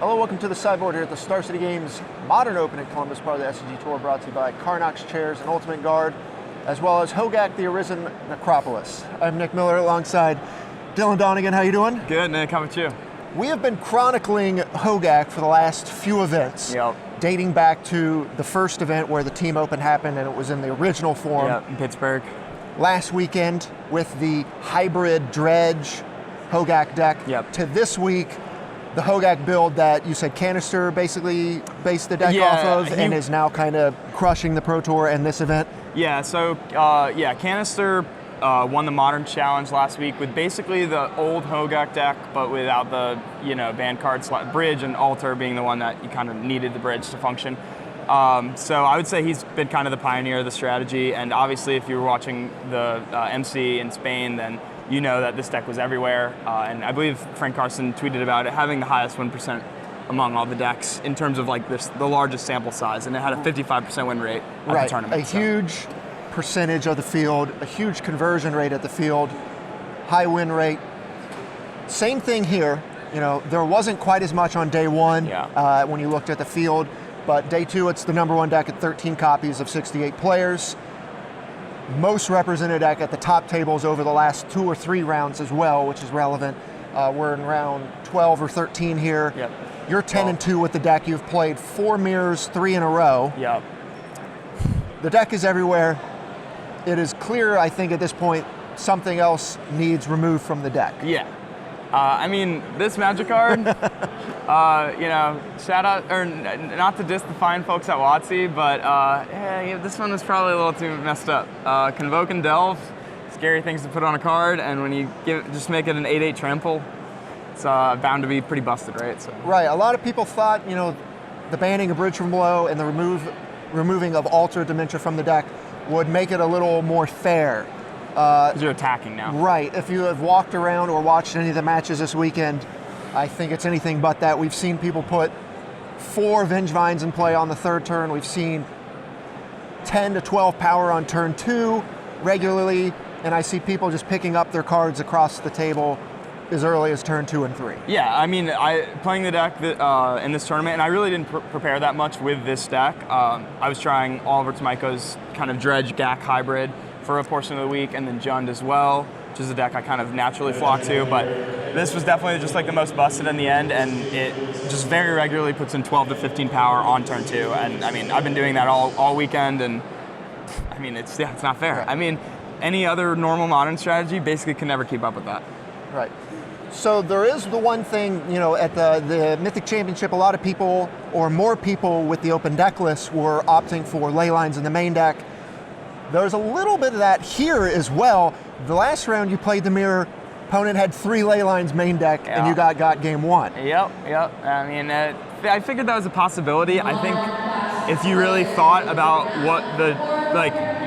Hello, welcome to the sideboard here at the Star City Games Modern Open in Columbus, part of the SCG Tour, brought to you by Carnox Chairs and Ultimate Guard, as well as Hogaak, the Arisen Necropolis. I'm Nick Miller alongside Dylan Donegan. How you doing? Good, Nick. How about you? We have been chronicling Hogaak for the last few events, dating back to the first event where the Team Open happened, and it was in the original form. In Pittsburgh. Last weekend with the hybrid dredge Hogaak deck, to this week, the Hogaak build that you said Canister basically based the deck off of and is now kind of crushing the Pro Tour and this event? Yeah, so Canister won the Modern Challenge last week with basically the old Hogaak deck, but without the band card slot, bridge and altar being the one that you kind of needed the bridge to function. So I would say he's been kind of the pioneer of the strategy, and obviously if you were watching the MC in Spain, then you know that this deck was everywhere, and I believe Frank Carson tweeted about it having the highest win percent among all the decks in terms of like the largest sample size, and it had a 55% win rate at the tournament. Huge percentage of the field, a huge conversion rate at the field, high win rate. Same thing here. There wasn't quite as much on day one when you looked at the field, but day two it's the number one deck at 13 copies of 68 players. Most represented deck at the top tables over the last 2 or 3 rounds as well, which is relevant. We're in round 12 or 13 here. You're 10-2 with the deck. You've played 4 mirrors, 3 in a row. The deck is everywhere. It is clear, I think, at this point, something else needs removed from the deck. I mean, this Magic card, shout out, or not to diss the fine folks at WotC, but this one was probably a little too messed up. Convoke and Delve, scary things to put on a card, and when you just make it an 8/8 trample, it's bound to be pretty busted, right? So. Right, a lot of people thought, the banning of Bridge from Below and the removing of Altar Dementia from the deck would make it a little more fair. Because you're attacking now. Right. If you have walked around or watched any of the matches this weekend, I think it's anything but that. We've seen people put 4 Vengevines in play on the third turn. We've seen 10 to 12 power on turn 2 regularly, and I see people just picking up their cards across the table as early as turn 2 and 3. Yeah, I mean, playing the deck in this tournament, and I really didn't prepare that much with this deck. I was trying Oliver Tomajko's kind of dredge Gak hybrid for a portion of the week, and then Jund as well, which is a deck I kind of naturally flock to, but this was definitely just like the most busted in the end, and it just very regularly puts in 12 to 15 power on turn 2, and I mean, I've been doing that all weekend, and I mean, it's not fair. Right. I mean, any other normal modern strategy basically can never keep up with that. Right. So there is the one thing, at the Mythic Championship, a lot of people, or more people with the open deck list, were opting for ley lines in the main deck. There's a little bit of that here as well. The last round you played the mirror, opponent had 3 ley lines main deck, and you got game 1. Yep. I mean, I figured that was a possibility. I think if you really thought about what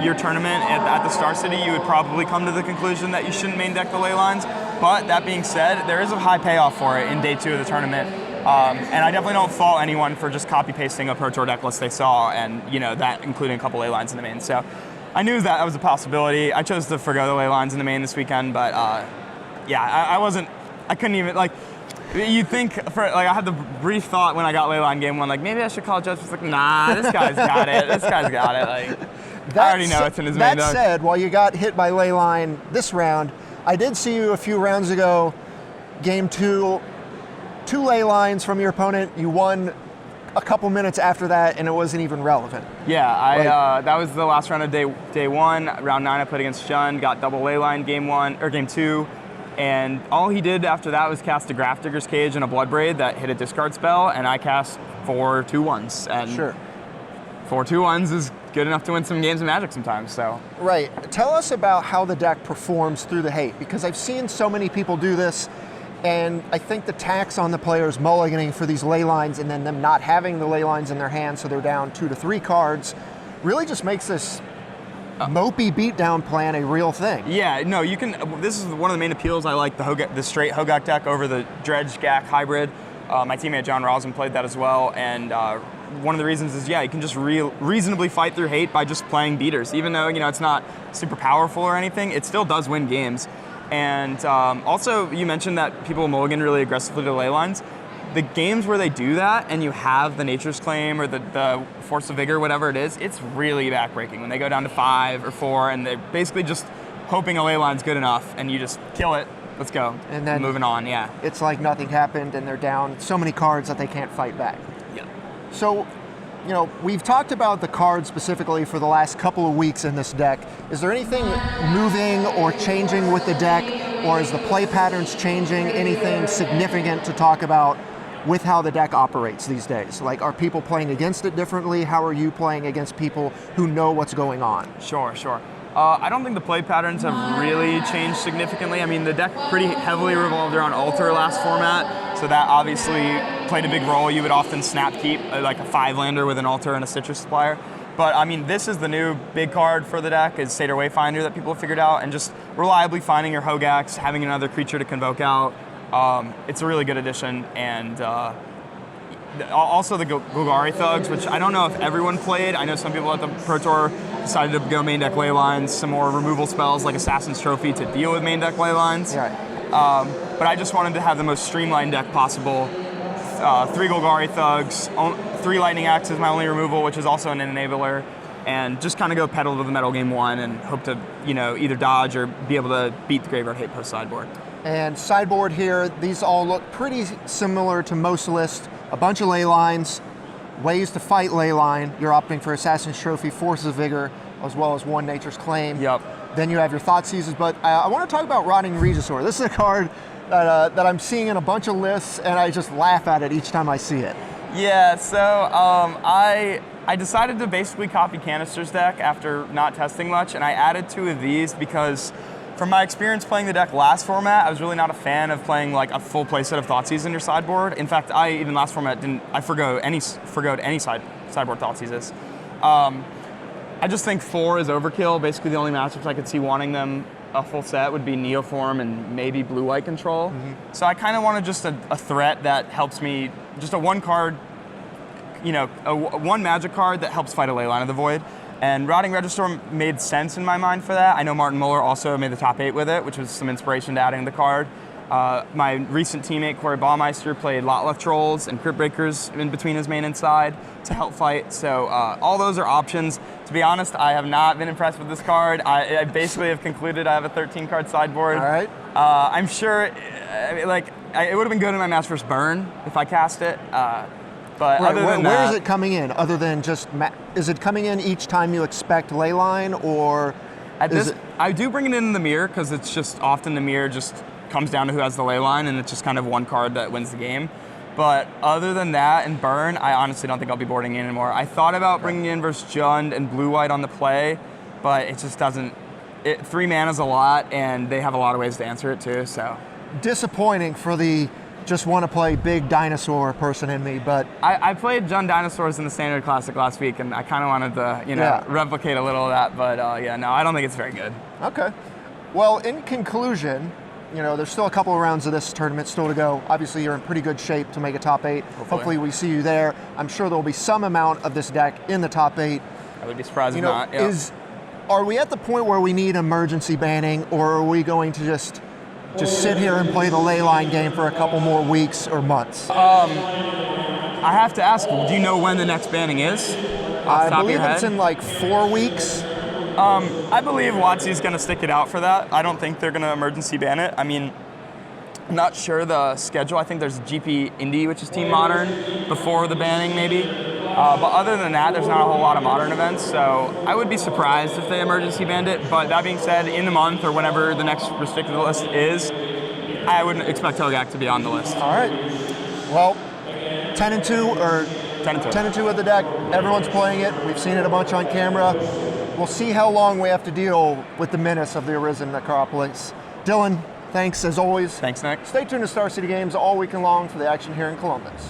your tournament at the Star City, you would probably come to the conclusion that you shouldn't main deck the ley lines. But that being said, there is a high payoff for it in day 2 of the tournament. And I definitely don't fault anyone for just copy pasting a Pro Tour deck list they saw, and that including a couple ley lines in the main. So I knew that was a possibility. I chose to forgo the ley lines in the main this weekend, but I couldn't even, you'd think, I had the brief thought when I got ley line game 1, maybe I should call Judge. It's nah, this guy's got it. This guy's got it. I already know it's in his main deck. That said, while you got hit by ley line this round, I did see you a few rounds ago, game 2, 2 ley lines from your opponent. You won a couple minutes after that, and it wasn't even relevant. Yeah, that was the last round of day 1. Round 9 I played against Jund, got double ley line game 2, and all he did after that was cast a Grafdigger's Cage and a Bloodbraid that hit a discard spell, and I cast 4 2/1s. And 4 2/1s is good enough to win some games of Magic sometimes. So. Right. Tell us about how the deck performs through the hate, because I've seen so many people do this, and I think the tax on the players mulliganing for these ley lines and then them not having the ley lines in their hand, so they're down 2 to 3 cards, really just makes this mopey beatdown plan a real thing. Yeah, no, you can. This is one of the main appeals. I like the straight Hogaak deck over the dredge Gak hybrid. My teammate John Rosen played that as well, and one of the reasons is, you can just reasonably fight through hate by just playing beaters. Even though, it's not super powerful or anything, it still does win games. And also, you mentioned that people mulligan really aggressively to ley lines. the games where they do that and you have the Nature's Claim or the Force of Vigor, whatever it is, it's really backbreaking when they go down to 5 or 4 and they're basically just hoping a ley line's good enough and you just kill it. Let's go. And then moving on, yeah. It's like nothing happened and they're down so many cards that they can't fight back. Yeah. So, you know, we've talked about the cards specifically for the last couple of weeks in this deck. Is there anything moving or changing with the deck, or is the play patterns changing? Anything significant to talk about with how the deck operates these days? Like, are people playing against it differently? How are you playing against people who know what's going on? Sure. I don't think the play patterns have really changed significantly. I mean, the deck pretty heavily revolved around Altar last format, so that obviously played a big role. You would often snap keep like a 5-lander with an Altar and a Citrus Supplier. But I mean, this is the new big card for the deck, is Satyr Wayfinder that people have figured out, and just reliably finding your Hogaaks, having another creature to convoke out. It's a really good addition, and also the Golgari Thugs, which I don't know if everyone played. I know some people at the Pro Tour decided to go main deck ley lines, some more removal spells like Assassin's Trophy to deal with main deck ley lines. Right. But I just wanted to have the most streamlined deck possible. 3 Golgari Thugs, 3 Lightning Axe is my only removal, which is also an enabler, and just kind of go pedal to the metal game 1 and hope to, you know, either dodge or be able to beat the Graveyard Hate Post sideboard. And sideboard here, these all look pretty similar to most lists. A bunch of ley lines, ways to fight ley line. You're opting for Assassin's Trophy, Force of Vigor, as well as 1 Nature's Claim. Yep. Then you have your Thoughtseize, but I want to talk about Rotting Regisaur. This is a card that I'm seeing in a bunch of lists, and I just laugh at it each time I see it. Yeah, so I decided to basically copy Canister's deck after not testing much, and I added 2 of these because from my experience playing the deck last format, I was really not a fan of playing like a full play set of Thoughtseize in your sideboard. In fact, even last format forgoed any sideboard Thoughtseizes. I just think 4 is overkill. Basically, the only matchups I could see wanting them a full set would be Neoform and maybe blue-white control. Mm-hmm. So I kind of wanted just a threat that helps me, just a 1 card, you know, a 1 magic card that helps fight a Leyline of the Void. And Rotting Regisaur made sense in my mind for that. I know Martin Muller also made the top 8 with it, which was some inspiration to adding the card. My recent teammate, Corey Baumeister, played Lot Left Trolls and Crypt Breakers in between his main and side to help fight. So all those are options. To be honest, I have not been impressed with this card. I basically have concluded I have a 13-card sideboard. All right. I'm sure, it would have been good in my match versus Burn if I cast it. But right, other than that, where is it coming in? Other than just, is it coming in each time you expect Leyline, or I do bring it in the mirror because it's just often the mirror just comes down to who has the Leyline, and it's just kind of 1 card that wins the game. But other than that, in Burn, I honestly don't think I'll be boarding in anymore. I thought about bringing in versus Jund and blue-white on the play, but it just doesn't. 3 mana's a lot, and they have a lot of ways to answer it too. So disappointing for the just want to play big dinosaur person in me, but I played Jund Dinosaurs in the Standard Classic last week, and I kind of wanted to, replicate a little of that. But no, I don't think it's very good. Okay. Well, in conclusion, there's still a couple of rounds of this tournament still to go. Obviously, you're in pretty good shape to make a top 8. Hopefully we see you there. I'm sure there'll be some amount of this deck in the top 8. I would be surprised if not. Yep. Are we at the point where we need emergency banning, or are we going to just sit here and play the Leyline game for a couple more weeks or months? I have to ask, do you know when the next banning is? I believe it's in like 4 weeks. I believe WotC's going to stick it out for that. I don't think they're going to emergency ban it. I mean, I'm not sure the schedule. I think there's GP Indy, which is Team Modern, before the banning maybe. But other than that, there's not a whole lot of Modern events, so I would be surprised if they emergency banned it. But that being said, in the month or whenever the next restricted list is, I wouldn't expect Hogaak to be on the list. All right. Well, 10-2 or 10-2 with the deck. Everyone's playing it. We've seen it a bunch on camera. We'll see how long we have to deal with the menace of the Arisen Necropolis. Dylan, thanks as always. Thanks, Nick. Stay tuned to Star City Games all weekend long for the action here in Columbus.